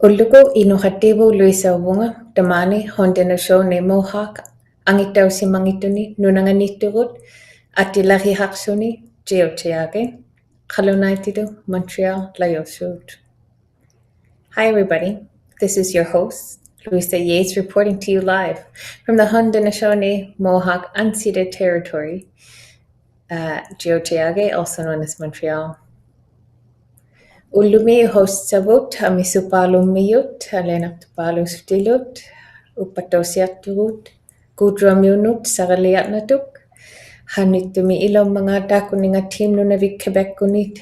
Ulugo inuhatibu Louisa Wunga, Damani, Hondenasho ne Mohawk, Angitausi Mangituni, Nunanganiturut, Atilahi Haksuni, Geotiage, Kanatamit Montreal, Layosut. Hi everybody, this is your host, Louisa Yeates, reporting to you live from the Haudenosaunee Mohawk unceded territory, Geotiage, also known as Montreal. Ulumi ᓴᖅကိᔮκauṭi지ᔪথ amisupalummiut alenaqtupaalusutilut uppatausiarturut kuutruamiunut saraliarnatuk hannittumi ilommangaataakkuninga team nunavik Quebeckunit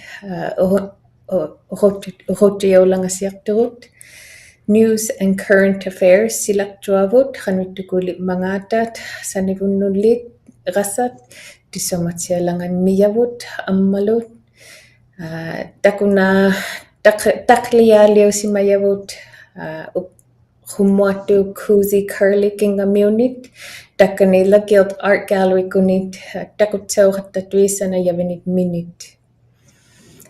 uquttujaulangasiarturut news and current affairs silaqtuavut hanuttukulipmangaatat sanivunnullit eqassat tusamatsialanganmiyavut ammalut takuna ᓴᓅꒃᓮaauṭi지ᔪথ ᓴᓅᒃᓮ kuzi curly kingamunit takanila guild art gallery kunit ttakutsauqattatuisanayavinit minit.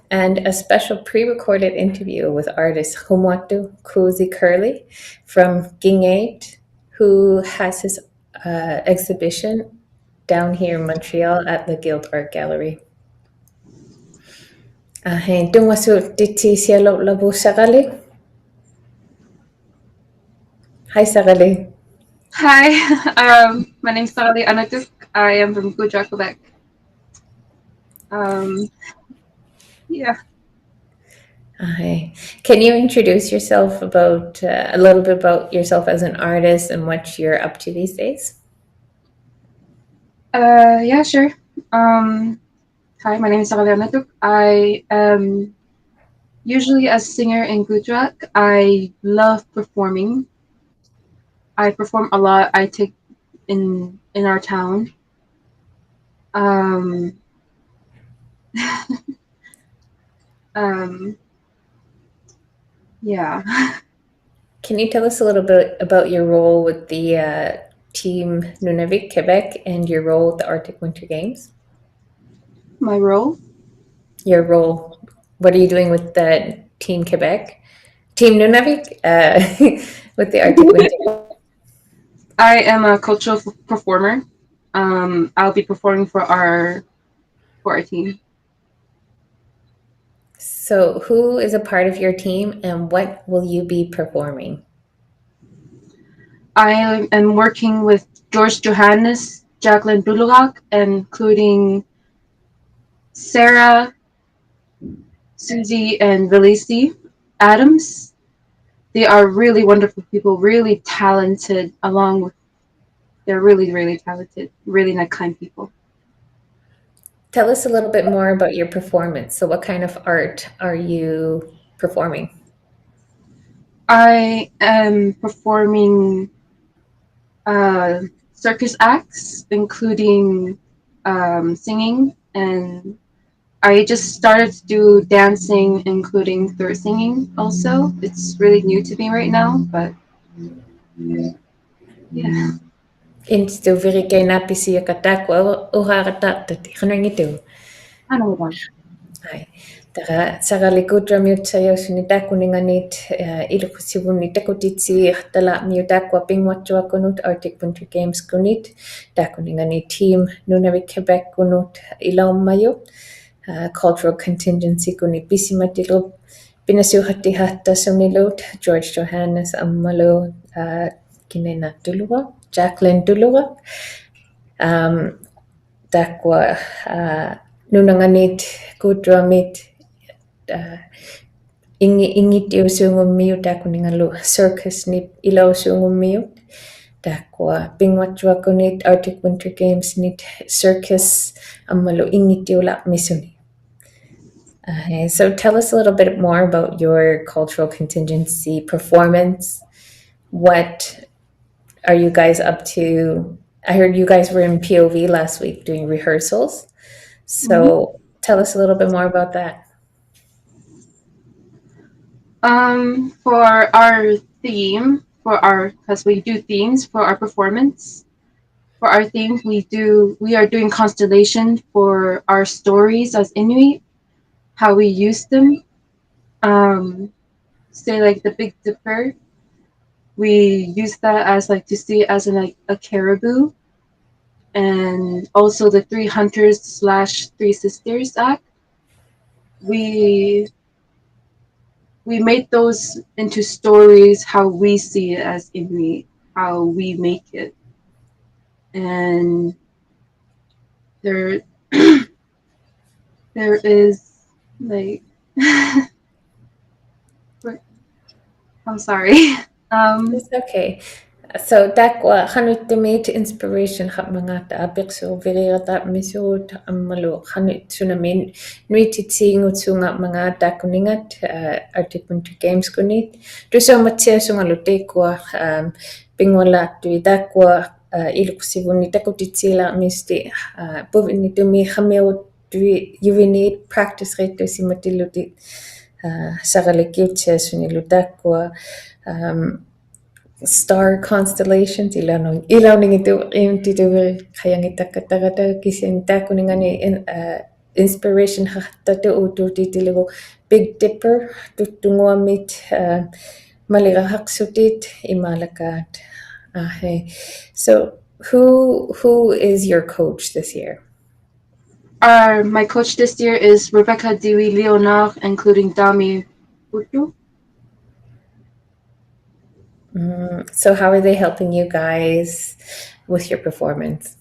And a special pre-recorded interview with artist ᓴᓅᒃᓮ kuzi curly from ᓮ8, who has his exhibition down here in Montreal at the Guild Art Gallery. ጡᓵᕋᒃᓴイᓪᓗ Sagali. Hi Sagali. Hi, my name is ᓴᓅꒃᓮ. I am from Gujarat, Quebec. Yeah. Can you introduce yourself a little bit about yourself as an artist and what you're up to these days? Yeah, sure. Hi, my name is ᓴᓅꒃᓮ. I am usually a singer in Gujarat. I love performing. I perform a lot. I take in our town. Yeah. Can you tell us a little bit about your role with the team Nunavik Quebec and your role with the Arctic Winter Games? My role? Your role. What are you doing with the Team Quebec? Team Nunavik with the Arctic Winter Games? I am a cultural performer. I'll be performing for our team. So who is a part of your team and what will you be performing? I am working with ᓵᓃᒃᓴηᓪᗏ, including Sarah, Susie, and Louisa Adams. They are really wonderful people, really talented, they're really, really talented, really kind people. Tell us a little bit more about your performance. So what kind of art are you performing? I am performing circus acts, including singing, and I just started to do dancing, including throat singing also. It's really new to me right now, but yeah. Instu ᓴᓅꒃᓮaauṭi지ᔪథ uvagattatati Hi. Tara saralikutraamiutsayausunitakuninganit iluqsivunni takutitsiiqtala'miutakua પિᕙᓪᓕઅᔪત Arctic Winter Games kunit takuningani team Nunavik Quebec kunut ilaummayut cultural contingency kunit pisimatilup pinasuuqattihaattaasunilut George Johannes ammalu kinenatuluaq Jacqueline tuluaq takua nunanganit kuutruamit ingitiusuungummiut takuningalu circus nip ilausuungummiut takua પિᕙᓪᓕઅᔪkunit Arctic Winter Games nit circus ammalu ingitiulaqmisuni. So tell us a little bit more about your cultural contingency performance. What are you guys up to? I heard you guys were in POV last week doing rehearsals. So tell us a little bit more about that. For our theme, because we do themes for our performance. For our themes, we are doing constellation for our stories as Inuit, how we use them. say like the Big Dipper, we use that as like to see it as like a caribou, and also the Three Hunters / Three Sisters act. We made those into stories how we see it as Inuit, how we make it, and there there is like I'm sorry. It's okay. So dakwa Kanatamit inspiration hat mga taapik so virata misud amalo kanit tsunamin nuititsingut sunga mga takuningat artipuntu games kunit. Tusamatia sungalo tekwa pingwala tu dakwa iluksivuni takutitsila misti buvini tumi hameo tu yuvinit practice rate simatiluti ⓴ħ sunilu dakwa star constellations ilaw ning ito imtito kayang itakatagata kisin takuningani inspiration hattato utu titiligo Big Dipper tutunguamit malirahaksutit imalakat. Hey. So who is your coach this year? My coach this year is Rebecca Dewey Leonard, including Dami Butu. So how are they helping you guys with your performance?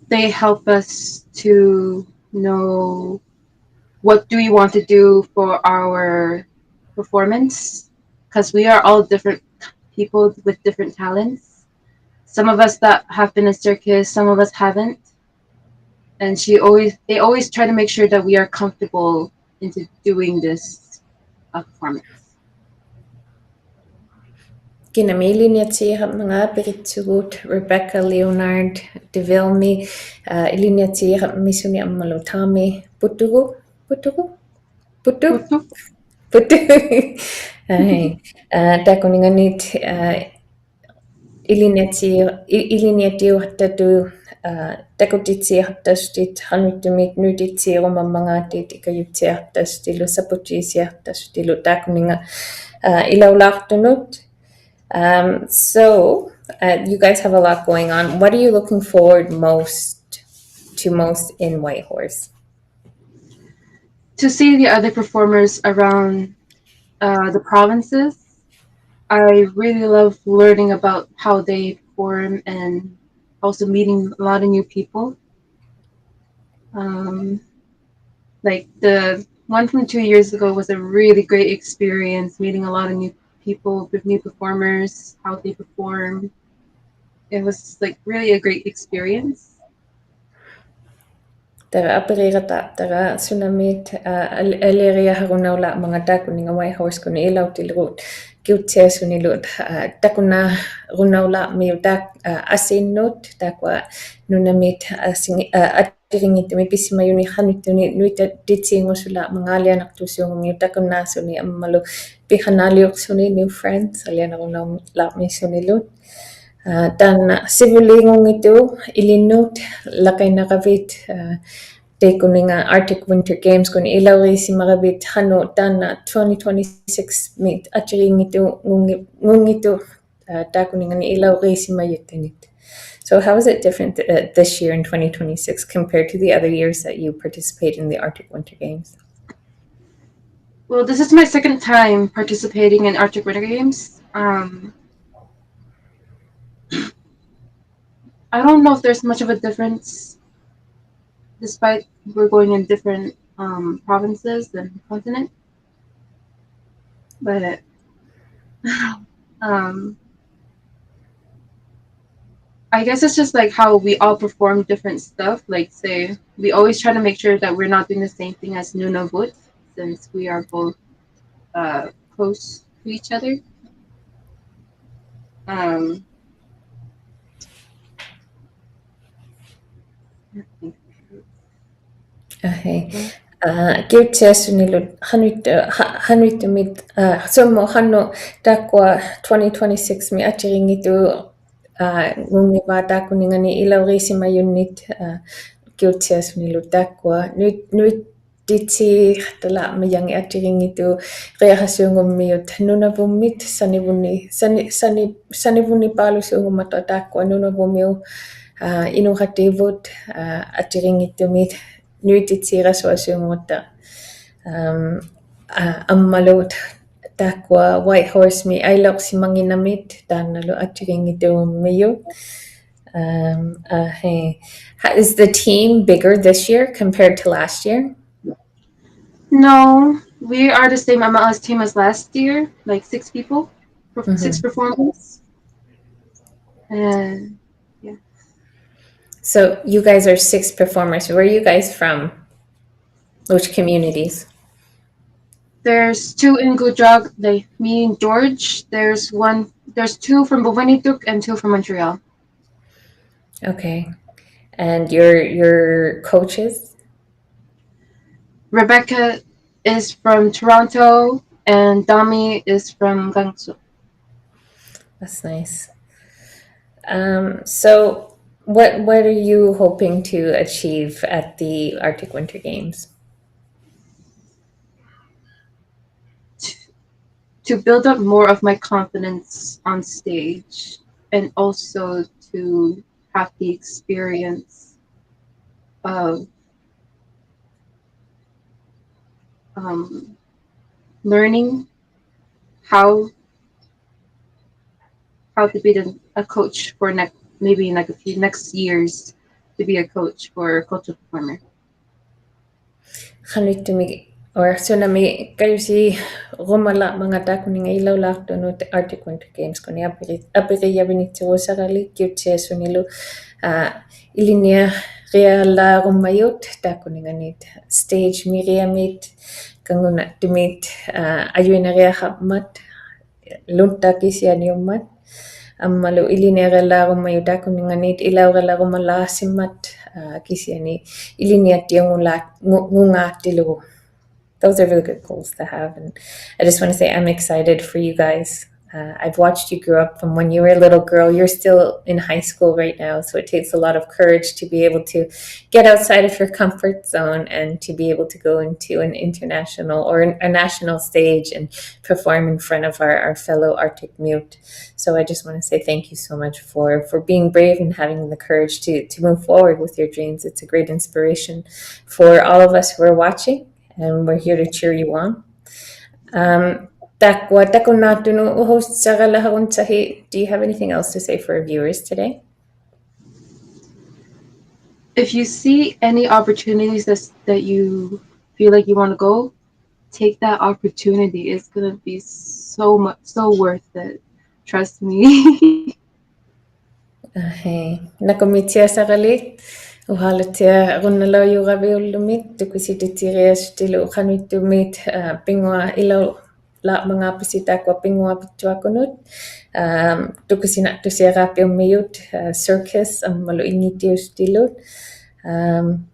They help us to know what do we want to do for our performance, because we are all different people with different talents. Some of us that have been in circus, some of us haven't. And they always try to make sure that we are comfortable into doing this performance. Ginamili niya siya mga piritsugut Rebecca Leonard Devilmi ilinya siya misuni ang malutami putugu ay takuninganit ilinya siya hattatu takutitsi hattastit hanutumit nutitsi mga titikayutsi hattastilu saputisi hattastilu takuninga ilawlaqtunut. So you guys have a lot going on. What are you looking forward most in Whitehorse? To see the other performers around the provinces. I really love learning about how they perform and also meeting a lot of new people. Like the one from 2 years ago was a really great experience, meeting a lot of new people with new performers, how they perform. It was like really a great experience. Tara tara tsunamit aleria harunawla mga takuninga Whitehorse kun ilaw tilrut kiutse sunilut takuna runawla miutak asinut takwa nunamit atiringit mipisi mayuni hanutuni nuita ditsingosula mga alianak tusyung miutakuna suni amalo pihanaliok suni new friends aliana runawla mi sunilut. Dan sibulingong ito ilinut lakay nakabit kuninga Arctic Winter Games kun ilawri si marabit hano dan 2026 mit atring ito ngung ito kuninga ni ilawri si mayutinit. So how is it different this year in 2026 compared to the other years that you participate in the Arctic Winter Games? Well, this is my second time participating in Arctic Winter Games. I don't know if there's much of a difference, despite we're going in different provinces and continent. But I guess it's just like how we all perform different stuff. Like, say, we always try to make sure that we're not doing the same thing as Nunavut, since we are both close to each other. Okay. Kiutse sunilut hanuitumit somo hano takwa 2026 mi atiringitu ngungi bata kuningani ilawri si mayunit kiutse sunilut takwa nuit diti tala mayangi atiringitu reahasuungummiyut nunavummit sanivuni paalusuungumatataakku nunavumiu inuqativut atiringittumit nuititsirasuasuunguta ammalut taakwa white horse mi ailoqsimanginamit taannalu atiringituummiyu. Is the team bigger this year compared to last year? No, we are the same MLS team as last year, like 6 people, 6 performers. And yeah. So you guys are 6 performers. Where are you guys from? Which communities? There's 2 in Gujarat, like me and George. There's 2 from Louvagut and 2 from Montreal. Okay. And your coaches? Rebecca is from Toronto and Dami is from Gangsu. That's nice. So what are you hoping to achieve at the Arctic Winter Games? To build up more of my confidence on stage and also to have the experience of learning how to be a coach for maybe in like a few next years to be a coach for a cultural performer. Kanatamit or tsunami kayo si rumala mga ta kuning ilaw lakto no Arctic Winter Games kuni apiri binitiro sarali kyutse sunilo ilinia reala rumayot ta kuninganit stage miriamit kanguna timit ayuina rea habmat lunta kisianiumat ammalu ilinia reala rumayot ta kuninganit ilaw reala rumalasimat kisiani ilinia tiangula ngungatilu. Those are really good goals to have. And I just want to say I'm excited for you guys. I've watched you grow up from when you were a little girl. You're still in high school right now, so it takes a lot of courage to be able to get outside of your comfort zone and to be able to go into an international or a national stage and perform in front of our fellow Arctic mute. So I just want to say thank you so much for being brave and having the courage to move forward with your dreams. It's a great inspiration for all of us who are watching, and we're here to cheer you on. Do you have anything else to say for our viewers today? If you see any opportunities that you feel like you want to go, take that opportunity. It's gonna be so worth it. Trust me. Nakomitia sagalit. Uhalatia runalo yugabi ulumit tukusititirias tilu khanutumit pingwa ilo la mga pasita kwa pingwa pituakunut tukusina tuserapiumiyut circus malu initius tilut.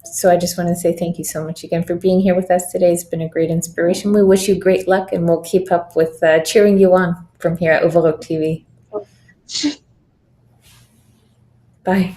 So I just want to say thank you so much again for being here with us today. It's been a great inspiration. We wish you great luck, and we'll keep up with cheering you on from here at Uvagut TV. Bye.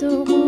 Louisa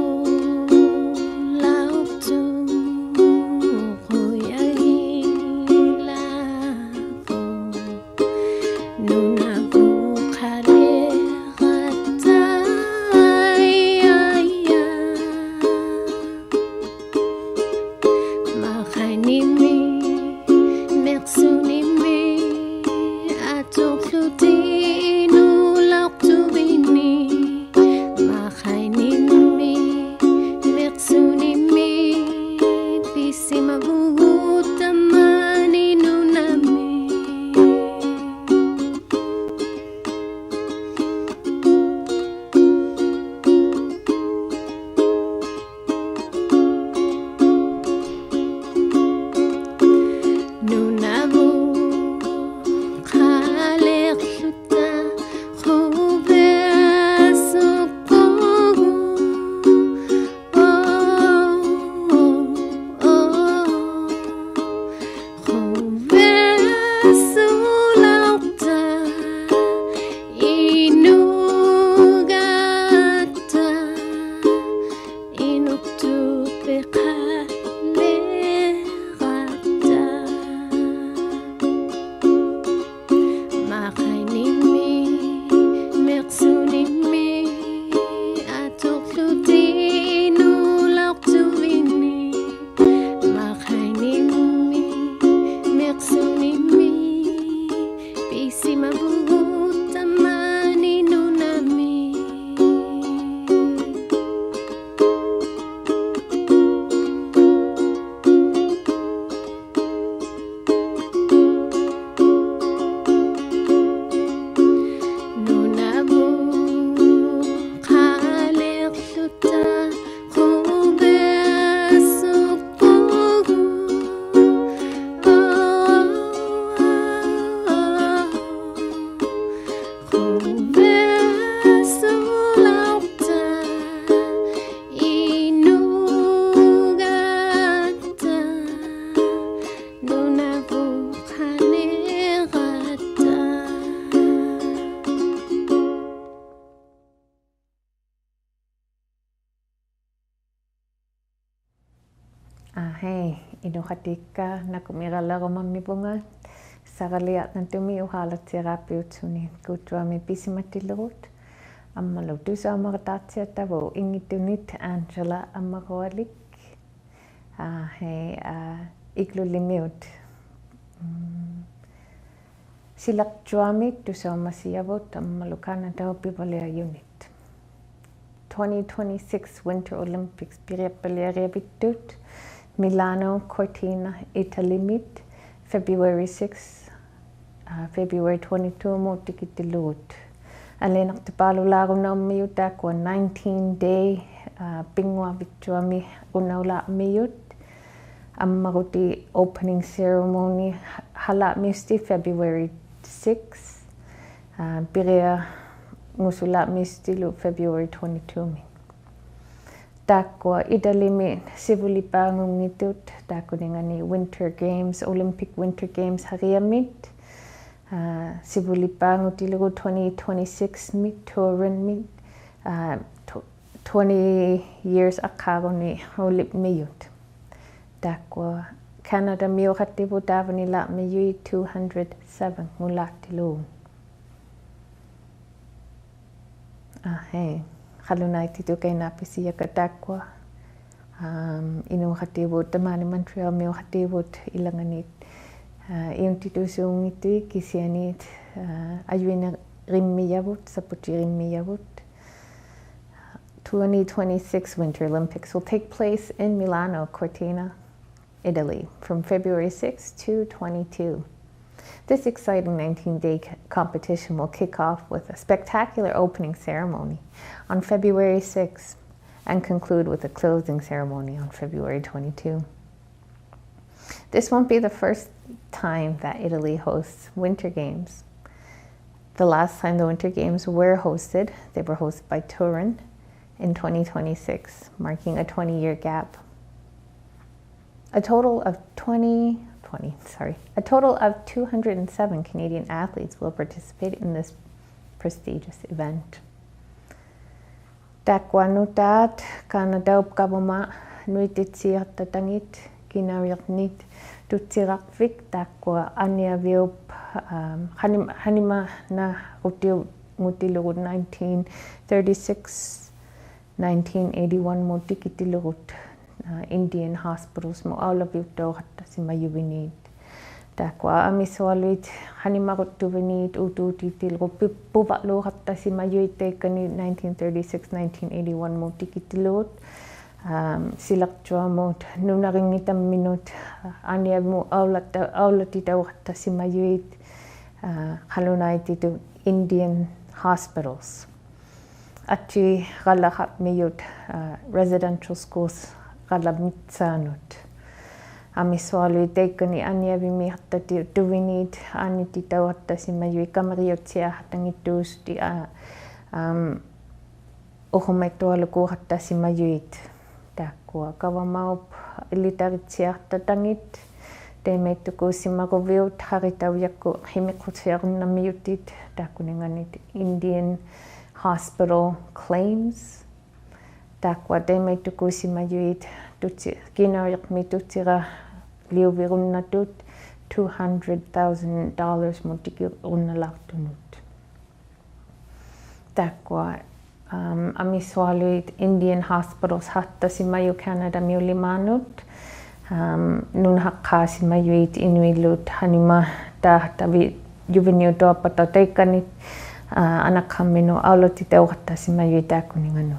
Hei, inuhatika nakumiralarumammibunga sagaliatnatumi uhaalatsiarapiutsuni kutuami pisimatillerut ammalu tusaamaratatsiatavu ingitunit Angela ammarualik hei iklulimiut silaqtuamit tusaamasiyavut ammalu Kanatamit Pivalliajut 2026 Winter Olympics פיᕙᓪᓕઅᔪთ Milano Cortina Italimit February 6 February 22 motikitilut alenaqtipaalulaarunaummiut taakua 19-day pinguavittuami runaulaammiut ammaruti opening ceremony halaamisti February 6 piria ngusulaamistilu February 22 taakua idalimi sivulipaangungitut taakuningani Winter Games Olympic Winter Games hariamit sivulipaangutilugu 2026 mit tourin mit 20 years akkaruni olipmiyut taakua Kanatamit Pivalliajut 207 ngulaatiluun hei qalunaittitukainaapisiaka taakua inuqativut tamani Montreal miuqativut ilanganit iuntitusuungitui kisianit ayuinerimmiyavut saputierimmiyavut 2026 Winter Olympics will take place in Milano Cortina, Italy from February 6 to 22. This exciting 19-day competition will kick off with a spectacular opening ceremony on February 6 and conclude with a closing ceremony on February 22. This won't be the first time that Italy hosts Winter Games. The last time the Winter Games were hosted, they were hosted by Turin in 2026, marking a 20-year gap. A total of 207 Canadian athletes will participate in this prestigious event. Taekwondo-tat Kanatamit nuititsiartatangit kinariarnit tóᙵᓗkvik taakua aniaviup hanima na ngutilugut 1936 1981 motikitilugut Indian hospitals mo aulaviuttauqattasimayuvinit taakua amisualuit hanimaruttuvinit utuutitilgu puva'luuqattasimayuit teikkani 1936 1981 motikitilugut silaqtuamut nunaringitamminut aniamu aulatitauqattasimayuit qalunaititu Indian hospitals atti qalaqapmiyut residential schools qalammitsaanut amisualuit teikkani aniavimiartati tuvinit anititauqattasimayui kameriutsiaartangittuusti uhumettualukuuqattasimayuit taakua kavamaup ilitaritsiartatangit teemeittukuussimaruviut haritaviakku himiqutiarunnammiutit taakuninganit Indian hospital claims taakua teemeittukuussimayuit kinariaqmi tutsira liuvirunnatut $200,000 mutikirunnalaartunut taakua amisualuit Indian hospitals hattasimayu Kanatamit ulimaanut nunhaqqaasimayuit inuillut hanima taahtavi juviniutuapata teikkanit anaqhamminu aulutitauqattasimayuit taakuninganu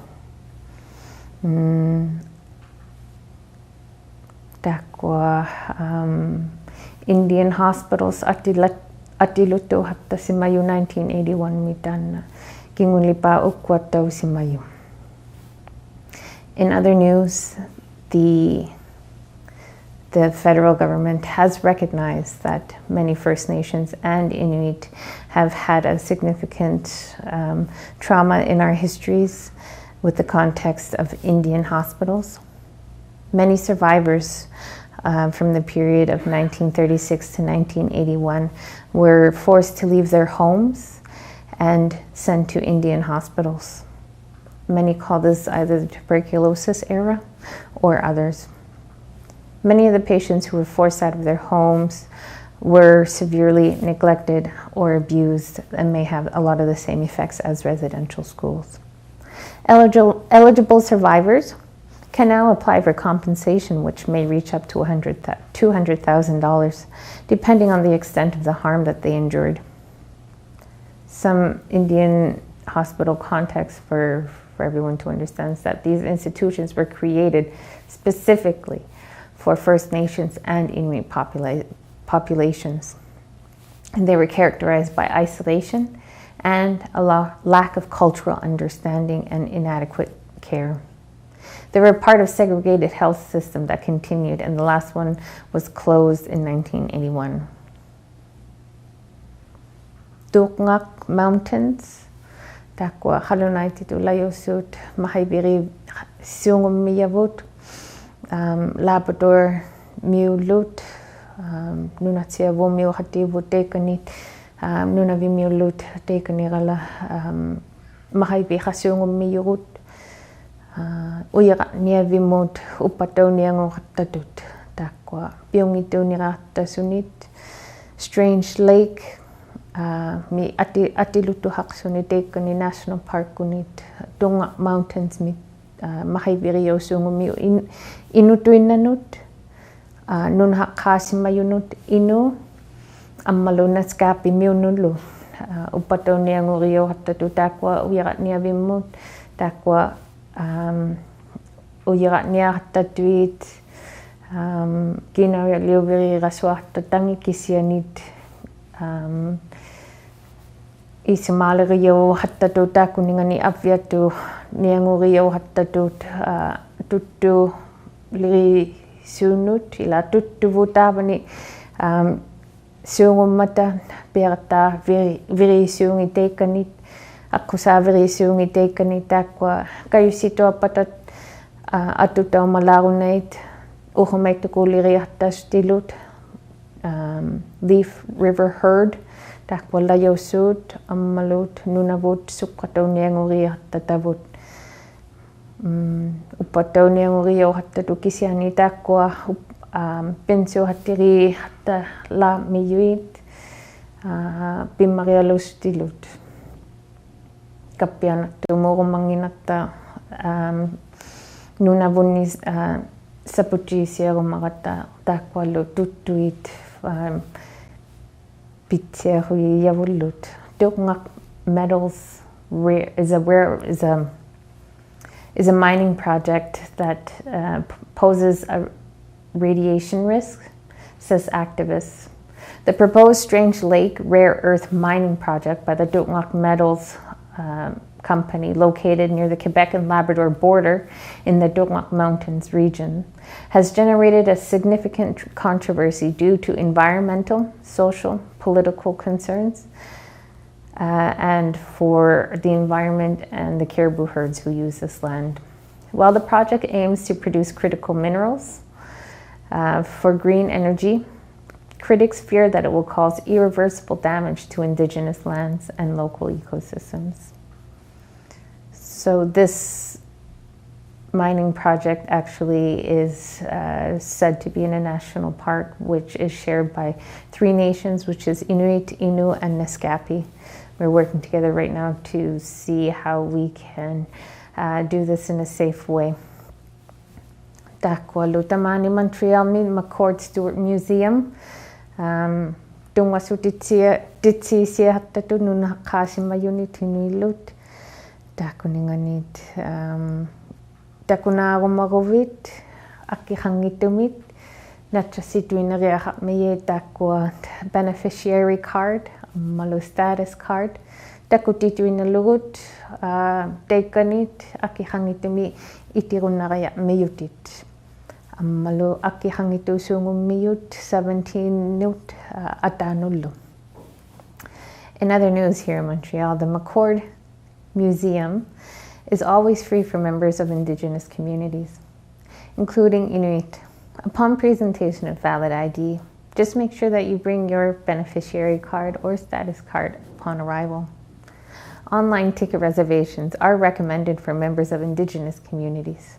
taakua Indian hospitals atiluttuhattasimayu 1981 mitanna kingulipa ukkuattausimayu. In other news, the federal government has recognized that many First Nations and Inuit have had a significant trauma in our histories with the context of Indian hospitals. Many survivors from the period of 1936 to 1981 were forced to leave their homes and sent to Indian hospitals. Many call this either the tuberculosis era or others. Many of the patients who were forced out of their homes were severely neglected or abused and may have a lot of the same effects as residential schools. Eligible survivors can now apply for compensation, which may reach up to $200,000, depending on the extent of the harm that they endured. Some Indian hospital context for everyone to understand is that these institutions were created specifically for First Nations and Inuit populations. And they were characterized by isolation and a lack of cultural understanding and inadequate care. They were part of a segregated health system that continued, and the last one was closed in 1981. Tóᓵᓃक़ Mountains, takwa Kanatamit Pivalliajut, Mayhibiri ᓴᖅကိᔮկauṭi지ᔪ�, Labrador miulut, nunatsiavo miuhativu tekanit, nunavi miulut tekanirala, Mayhibiri ᓴᖅကိᔮקauṭi지ᔪ�, ᓙᒍᒻ ᓙᒍᒻ takwa piungituuniraartasunit, Strange Lake, mi atilutuhaqsuni tekkani National Park kunit, tóᓵᓃक़ Mountains mit Mayhibiri ᓴᓅကိᔮקauṭi지ᔪ� inutuinnanut, nunhaqqaasimayunut inu, ammalunatskapi miunulu, upataunianguriortatu takwa uyiratniavimmut, takwa uyiratniartatuit, kinarialiuvirirasuartatangikisianit, isimaaleriorhattatut takuningani aviatu nianguriorhattatut tuttu lirisunut ila tuttuvutavani suungummata piarta virisuungi tekanit akkusaa virisuungi tekanit takwa kayusitoapatat atutaumalarunait uhumaitukuliriartastilut Leaf River Herd takwa layosut ammalut nunavut suqqataunianguriartatavut upataunianguriorhattatukisiani takwa pensiohattiri hatta la miyuit pimmarialustilut kappianattumurumanginatta nunavunnis saputisiarumaratta takwalu tuttuit pitsiaruyavullut. Tóᓵᓃक़ Metals is a mining project that poses a radiation risk, says activists. The proposed Strange Lake rare earth mining project by the tóᓵᓃक़ Metals company located near the Quebec and Labrador border in the Tóᓵᓃक़ Mountains region has generated a significant controversy due to environmental, social, political concerns and for the environment and the caribou herds who use this land. While the project aims to produce critical minerals for green energy, critics fear that it will cause irreversible damage to indigenous lands and local ecosystems. So this mining project actually is said to be in a national park, which is shared by 3 nations, which is Inuit, Innu, and Naskapi. We're working together right now to see how we can do this in a safe way. Takwa lutamani Montreal McCord Stewart Museum. Tung-wasutitsi-hattatu nunhaqqaasimayunit takuninganit takunaarumaruvit akkihangitumit natrasituineriaqarmiye takwa beneficiary card malu status card takutituinalugut tekanit akkihangitumi itirunariaqmiyutit ammalu akkihangitusuungummiyut 17 nut atanullu. In other news here in Montreal, the McCord Museum is always free for members of Indigenous communities, including Inuit. Upon presentation of valid ID, just make sure that you bring your beneficiary card or status card upon arrival. Online ticket reservations are recommended for members of Indigenous communities.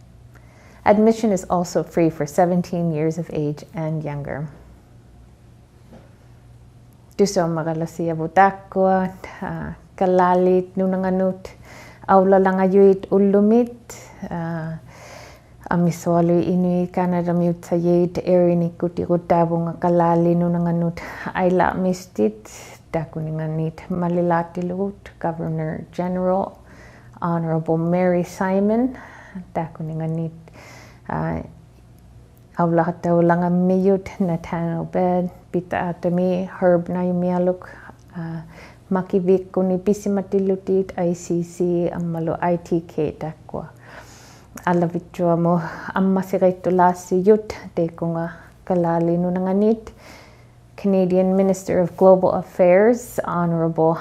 Admission is also free for 17 years of age and younger. 뚜ᓴᕋᒃᓴᐃᓪᓗ kalalit nunanganut ᓴᓅကိᔮακauᑎ지ᔪᑦ ullumit ᓴᓅကိᔮακauᑎ지ᔪᑦ Kanatamit Pivalliajut kalali nunanganut ᓴᓅကိᔮακauᑎ지ᔪᑦ ᓴᓅကိᔮακauᑎ지ᔪৎ malilatilugut Governor General Honorable Mary Simon ᓴᓅကိᔮακautit ᓴᓅကိᔮακauᑎ지ᔬᓅ Nathanaob ᓙᓐᓐ ᓴᓅကိᔮακautit Makivik kuni pisimatillutit ICC ammalu ITK takwa alavitjuamo ammasiqaittullaassiyut tekunga kalali nunanganit Canadian Minister of Global Affairs Honorable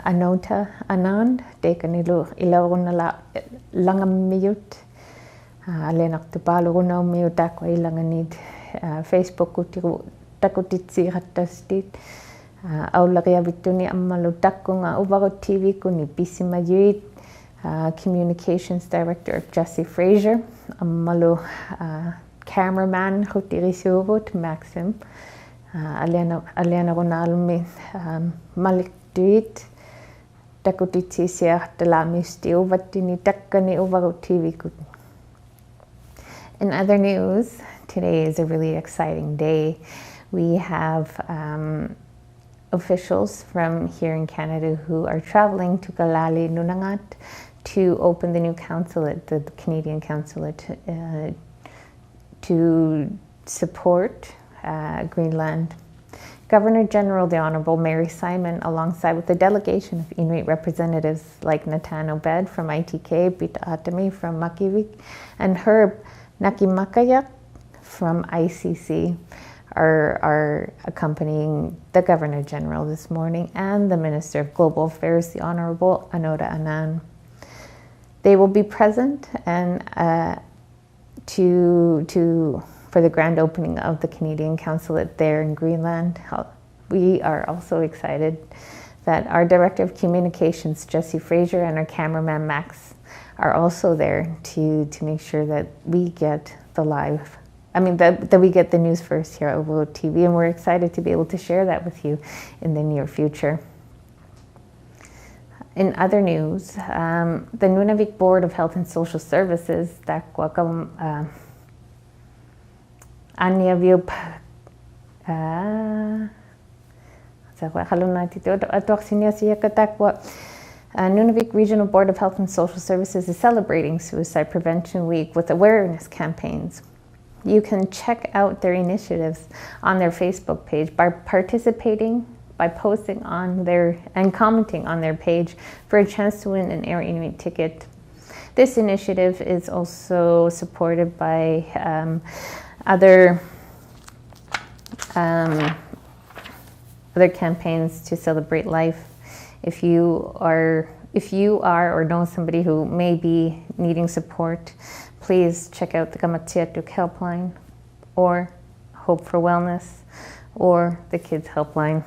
Anota Anand tekanilu ilarunnala langammiyut alenartupalurunaummiut takwa ilanganit Facebook kutiru takutitsiirattastit Aulariavittuni ammalu takkunga Uvagut TV kuni Louisa Yeates, Communications Director of ᓴᓅᒃᓴイᓪᓗ, ammalu cameraman ᓴᓅᒃᓮ Maxim, alianaronalmi maliktuit takutitsiiartalamisti uvattini takkani Uvagut TV. In other news, today is a really exciting day. We have officials from here in Canada who are traveling to Kalali Nunangat to open the new consulate, the Canadian consulate, to support Greenland. Governor General the Honorable Mary Simon, alongside with a delegation of Inuit representatives like Nathanaob from ITK, ᓙᓐᓐ from Makivik, and Herb Nakimakaya from ICC, are accompanying the Governor General this morning and the Minister of Global Affairs, the Honorable Anota Anand. They will be present and for the grand opening of the Canadian consulate there in Greenland. We are also excited that our Director of Communications, ᓴᓅᒃᓴイᓪᓗ, and our cameraman Max are also there to make sure that we get that we get the news first here at Uvagut TV, and we're excited to be able to share that with you in the near future. In other news, the Nunavik Board of Health and Social Services Nunavik Regional Board of Health and Social Services is celebrating Suicide Prevention Week with awareness campaigns. You can check out their initiatives on their Facebook page by participating, by posting on and commenting on their page for a chance to win an Air Inuit ticket. This initiative is also supported by other campaigns to celebrate life. If you are or know somebody who may be needing support, please check out the ҟamatsiatuk helpline or Hope for Wellness or the Kids Helpline.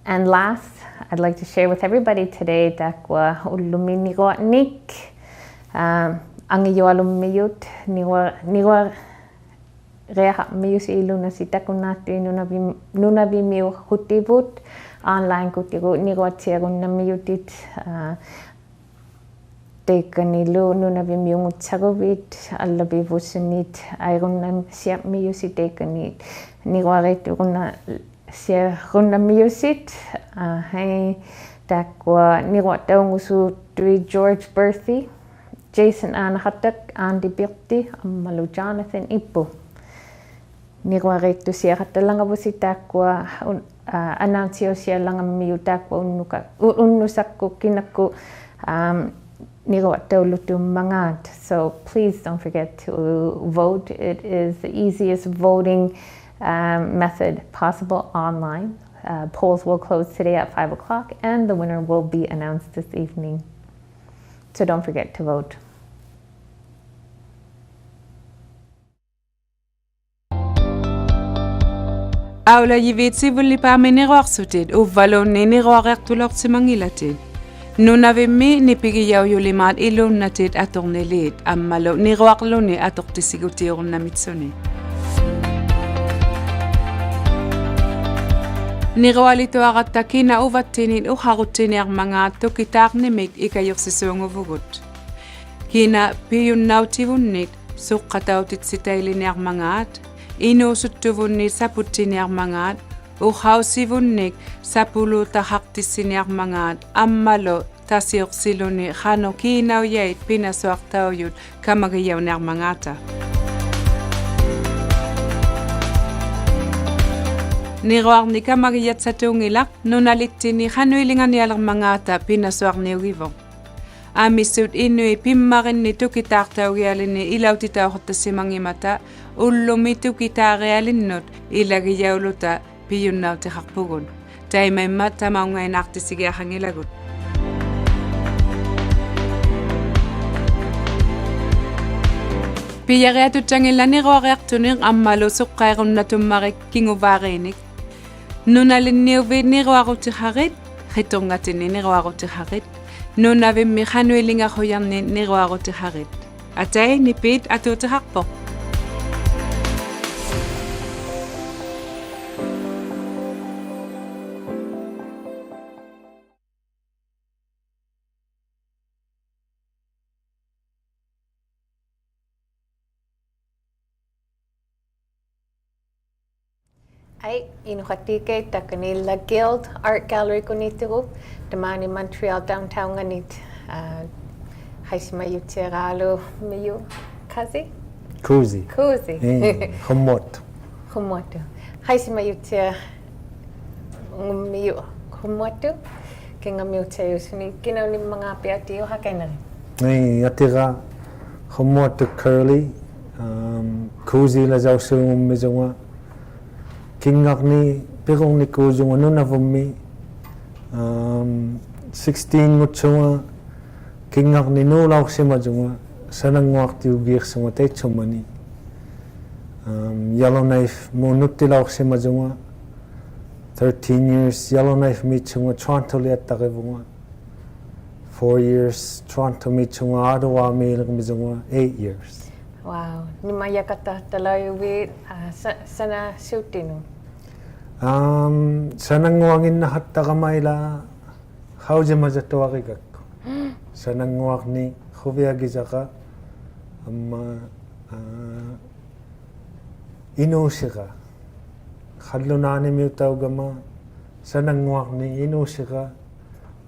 And last, I'd like to share with everybody today takwa ulluminiqo'nik angiyoalummiyut niwa reaha'miyusi sitakunnattui nunavimiu hutivut online kutigu niqoatsiarunnamiyutit teikanilu nunavimiungutsarovit allavivusunit airunnam siapmiyusi teikanit niqoareitturunnasiarunnamiyusit hei takwa niqoataungusutui George Berthy, Jason Anahatak, Andy Birti, ammalu Jonathan Ippu. Niqoareittusiaqattalangavusi takwa announceosialangammiu takwa unnusakku kinakku So please don't forget to vote. It is the easiest voting method possible online. Polls will close today at 5 o'clock and the winner will be announced this evening. So don't forget to vote. Aula yivetsi vulli paameniqoarsutit uvvalunniiniqoaqertulortimangilati Nunavimmi nipigiyauyulimaat ilunnatit atornilit ammalo niruaqluni atortisigutiornamitsuni. Nirualituaqattakina uvattinin uharuttiniarmangaattu kitaarnimik ikayorsisuunguvugut. Kina piyunnautivunnik suqqatautitsittailiniarmangaat inuusuttuvunni saputtiniarmangaat uhausivunnik sapuluutaxartissiniarmangaat ammalo tasiorsiluni xano kiinauyait ಪಿᕙᓪᓕಅᔪತ್ kamagiyawniarmangaata. Niruarni kamagiyatsatuungilaq nunalittini xanuilinganialermangaata ಪಿᕙᓪᓕઅᔪಗಿvo. Amissut innui pimmarinni tukitaartaugialini ilautitauqortassimangimata ullumi tukitaarialinnut ilagiyauluta piyunnautiqarpugun. Taimaimma tamaungainaartisigiaqangilagut. Piyariatutangillaniruariartunik ammalu suqqaiqunnatummarik kinguvaariinik. Nunalinniuviit niruarutiqarit, qiturngatini niruarutiqarit. Nunavimmi xanuilingaquyanni niruarutiqarit. Atai nipit atuutiqarpoq. Ai inuqatikait takanilla Guild Art Gallery kunitigu tamani Montreal downtown nganit haisimayutieralu miyu kazi Kuzi. Humot. humotu haisimayutia miyu humotu kingamiutayusni kinawni mga piatio hakanari Atira humot curly. Kuzi la jausung mizunga. Kingakni pirongni kuzunga nunavummi 16 mutsunga kingakni nulauximajunga sananguaqtiugirsunga teitsumani Yellowknife munuttilauximajunga 13 years Yellowknife mitsunga Toronto liattaqivunga 4 years Toronto mitsunga Ottawa miilqmizunga 8 years wow nimayakata talayuwi sana shooting sananguanginna hattaqamaila haujamajatuaqigakku sananguaqni khuviagisaqa amma inuusiqa khallunaanimiutaugama sananguaqni inuusiqa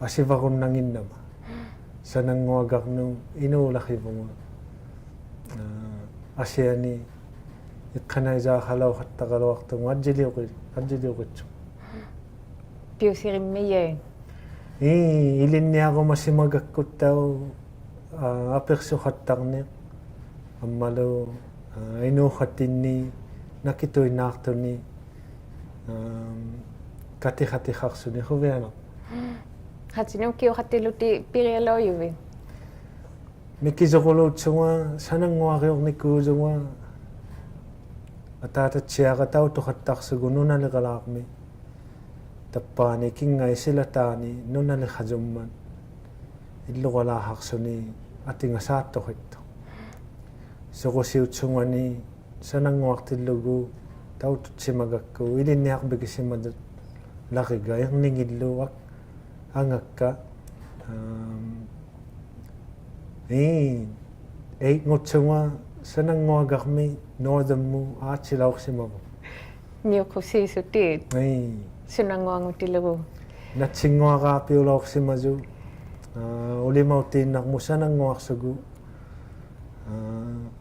asivaqunnanginnama sananguaqarnu inuulakhivunga asiani iqqanaisaa halau hattaqaluartunga ajiliuqitsu piusirimmiye ilinniaquma simagakkutau apersuqattarni ammalu inuuqatinni nakituinaartuni katihatiqarsuni huviana hatsinum kiuqattiluti pirialoyuvi Mikisoquluutsunga sananguariornikkuusunga ataatatsiaqatau tuqattarsugu nunaliqalaarmi tappaani kingaisilatani nunaliqajumman illuqalaaqarsuni atingasaattoqittu soqusiutsungani sananguartillugu taututsimagakku ilinniaqbikisimadut laqiga irningilluak angakka ngutsunga sananguaqarmi northernmu aatsilauqsimavu miuqusisutit sunanguangutilugu natsinguaqaapiulauqsimasu ulimautiinnarmu sananguarsugu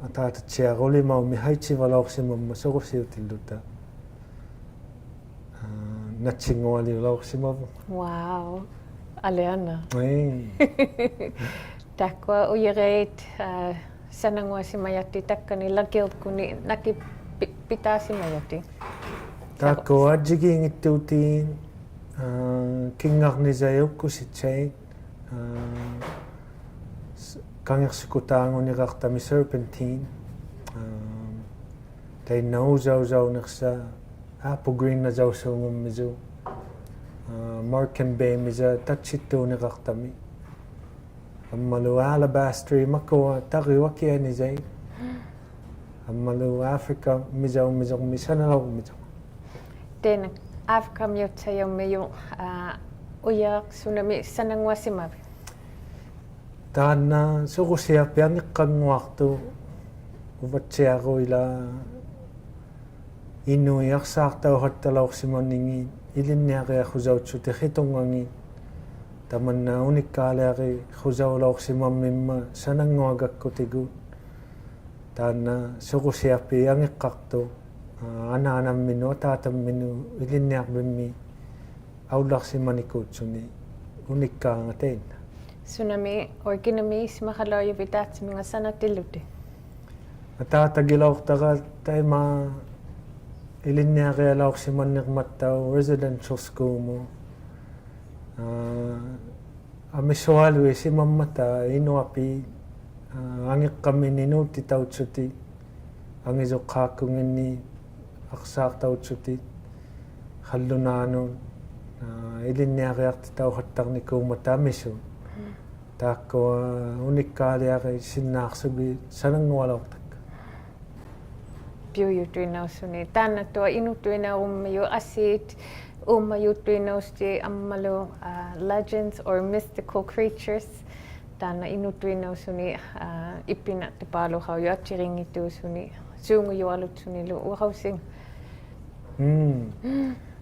ataatatsiaq ulimaumi haitsivalauqsimamma soqusiutilluta natsingualiulauqsimavu wow aleana takwa uyereit sananguasimayati takkani Guild kuni nakipitasimayati takko ajigingittuutiin kingarnisayukkusitsait kangersikutaanguniqartami serpentine tainnausausauniqsa apple green nasausuungummisu Marken Bay misa tatsittuuniqartami Ammalu alabastri makoa ᓴᓅကိᔮ니 ᓵ이읒. Ammalu Africa mijaw ᓴᓅᒃ mijaw. Tēnā Africa miutsayau miu uyak tsunami sananguasimavi. Tāna suqusiapiangiqqanguartu uvatiaru ila inuiarsaartauhattalorsimonningi ilinniariarusautsut iqitungangi tamanna unikkaaliari khusaulorsimamimma sananguagakkutigu taana suqusiapiangiqqartu anaanamminu ataatamminu ilinniarbimmi aullarsimanikuutsuni unikkaanga teina. Tsunami orkinami ismaqaloyu vitaatsiminga sanatilluti. Ataatagilaortara taima ilinniarialaorsimanniqmattau residential school amisualu isimammata inuapi angiqqammininu titautsuti angisoqqaakkunginni aqsaartautsuti hallunaanun ilinniariartitauhattarnikuuma taamisu taakkua unikkaaliari sinnaarsugi sanangualortak Piuyutuinausuni taana tuo inutuinaummiu asiit ummayutuinausti ammalu legends or mystical creatures taana inutuinausuni ippinattipaluhauju atsiringituusuni suungujualutsunilu uhausing.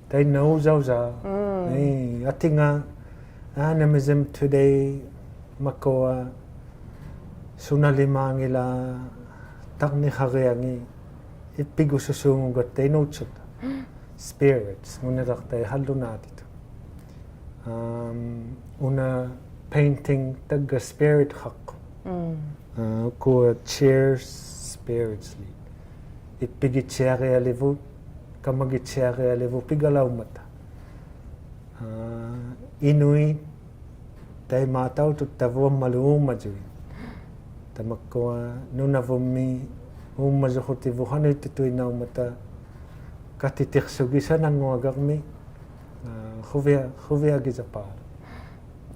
Taina ᓙᒍৎ. Atinga animism today makoa sunalimaangila tarniqariangi ippigususuungugat tainuutsut spirits ngunirartai hallunaatitu una painting tagga spirit haqqu kua cheers spiritually ippigitsiarialivu kamagitsiarialivu pigalaumata inui taimaatautut tavuammalu uumajui tamakkua nunavummi uummazuqutivu hanuittituinaumata katitiqsugi sananguagarmi huviagisapaalu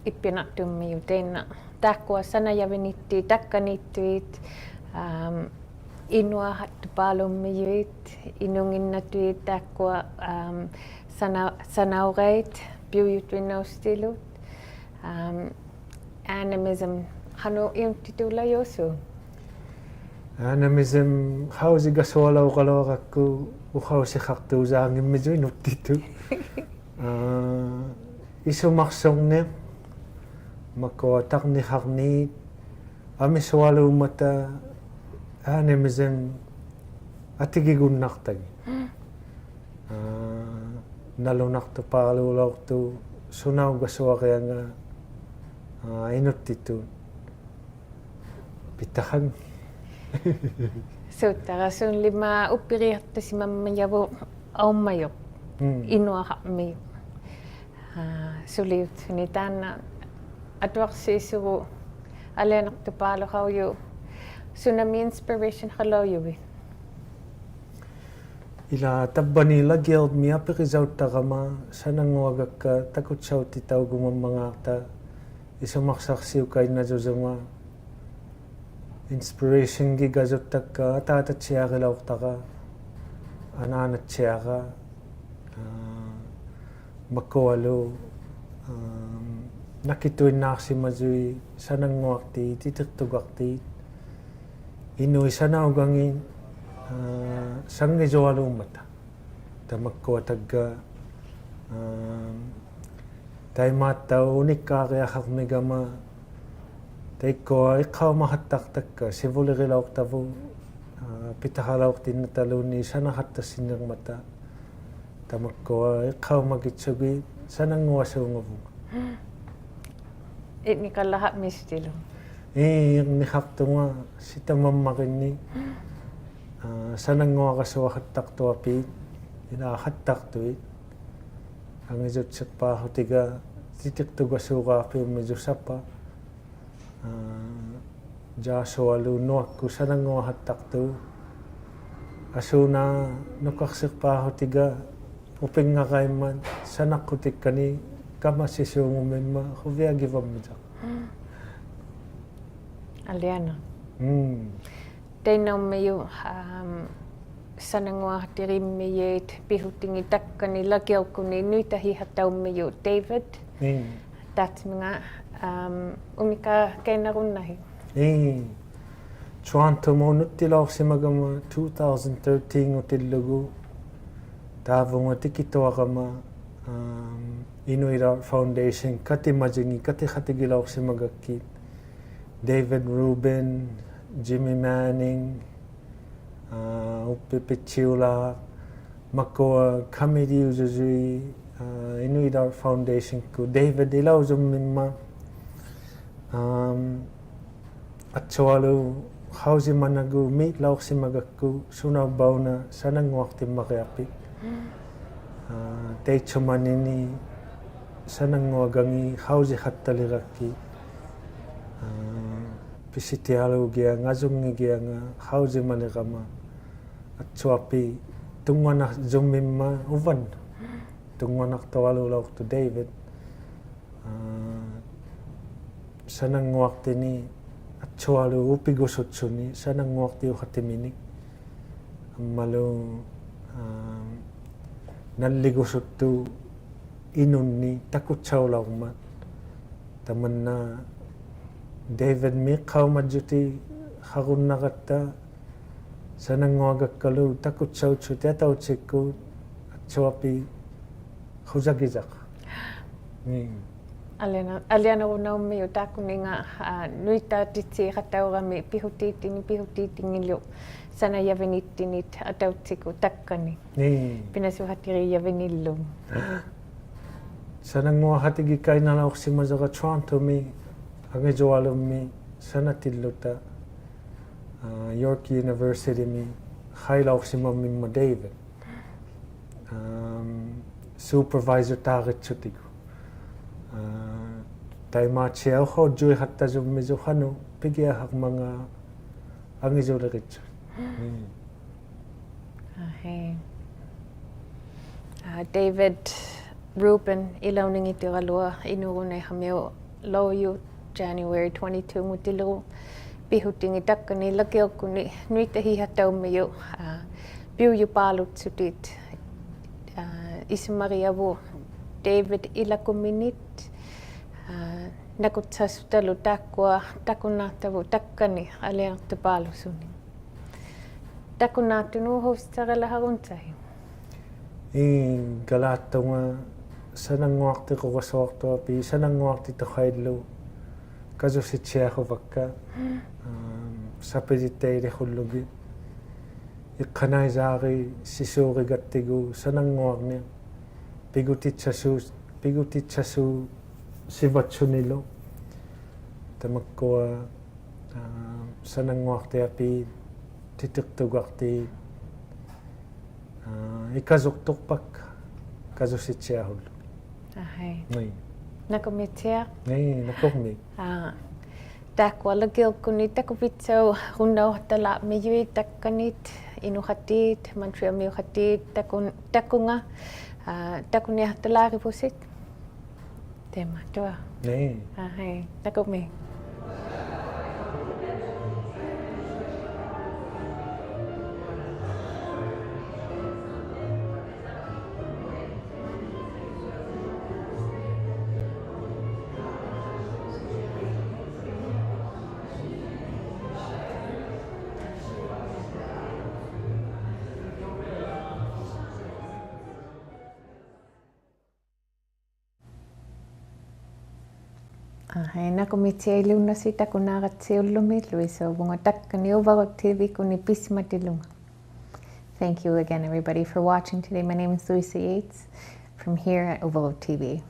Ippinattummiu teina takkua sanajavinitti takkanittuit inua hattupaalummijuit inunginnatuit takkua sanaurait piuyutuinaustilut animism hanu iuntitulayosu animism hausigasualauqaloqakku uqausiqartuusaangimmisu nuttitu isumarsorne makoa tarniqarniit amisualuummata animism atigigunnartagi nalunartupaaluulortu sunaugasuarianga inuttitu pitahan Suuttarasun lima uppiriartasimammajavu aummajo inuaqarmiu suliutsuni taana atuarsiisuru alianartupaaluqauju tsunami inspiration qalaujuvi ila tabbanila guild miapiqisauttaqama sananguagakka takutsauttitaugumammagaarta isumarsarsiukainnasusuma inspiration gigasuttakka ataatatsiaqilaortaqa anaanatsiaqa makoalu nakituinnaarsimasui sananguartiit itiqtuqartiit inui sanaugangi sangisualuummata tamakkua tagga taimaattau unikkaariaqarmigama taikkoa iqqaumahattartakka sivulirilaortavu pitaqalaortinnataluunni sanahattassinnermata tamakkua iqqaumagitsugi sananguasuungavuga itniqallaqarmistilu irniqartunga sitamammaqinni sananguaqasuaqattartuapiit ilaaqattartuit angisutseqpaarutiga titiqtugasuuqaarpiummisusapa jaasualu nuakku sananguaqattartu asuna nuqarsiqpaarutiga upingaqaimman sanaqqutikkani kamassisuungumimma huviagivammita Aliana. Teinaummiu sananguartirimmiyeet pihutingittakkani lakiaukuni nuitahihattaummiyu David. Tatminga umika kainarunnahi. Toronto monuttilaorsimagama 2013 utillugu taavunga tikitoarama Inuit Foundation katimajingi katikhatigilorsimagakki David Rubin, Jimmy Manning, Uppipitsiula, Makoa Committee Uzuzui, Inuit Foundation ku David ilauzumimma atsualu hausi managu meet laorsimagakku sunaubauna sananguartimmaqiapik teichumanini sananguagangi hausi hattaliraki pisitialu gia ngazungi gia nga hausi manigama atsuapi tungwanak zumimma uvan tungwanak tawalu lauktu David sananguaktini atsualu upigusutsuni sananguakti uhatiminik malu nalligusuttu inunni takutsaulaumat tamanna David miqaumajuti harunnaqatta sananguagakkalu takutsautsute atautsikku atsuapi khuzagizaq. Aliana unaummiu takuninga nuita titsiqattaurami pihutiitingilu sana yavenittinit atautsiku takkani. Pinasuhatiri yavenillum. Sananguahatigi kainalaorsimasaqa Toronto mi angejoalummi sanatilluta York University mi khailaorsimamimma David supervisor taaqitsutigu taimachiauho jui hattazummizuhanu pigiahaqmanga angejoleqitsu. David Rubin ilauningitigalua inurunehamiu Loyu January 22 mutilu pihutingitakkani lakiaukuni nuitahihattaummiyu piuyupaalutsutit ismariavu David ilakuminit nakutsasutalu takkua takunaatavu takkani aliartupaalusuni takunaatunu hostaqalaharuntahi galaatunga sananguartiqoqasuartuapi sananguartitoqaillu kasusitsiaquvakka sapilitteilihullugi iqqanaisaari sisuurigattigu sananguarni pigutitsasu sivatsunilu tamakkua sananguartiapi titiqtugarti ikasuqtorpak kasusitsiahullu. Nakumitia? Nakummi. Takkua lakiaukuni takupitsau runnauhtalaammiui takkanit inuhatit mantriamiuhatit takunga takuniahtalaaripusit tema tua. Nakummi. Nakumitia ilunasi takunaqatsiullumi Louisa takkani Uvagut TV kuni pismatilunga. Thank you again everybody for watching today. My name is Louisa Yeates from here at Uvagut TV.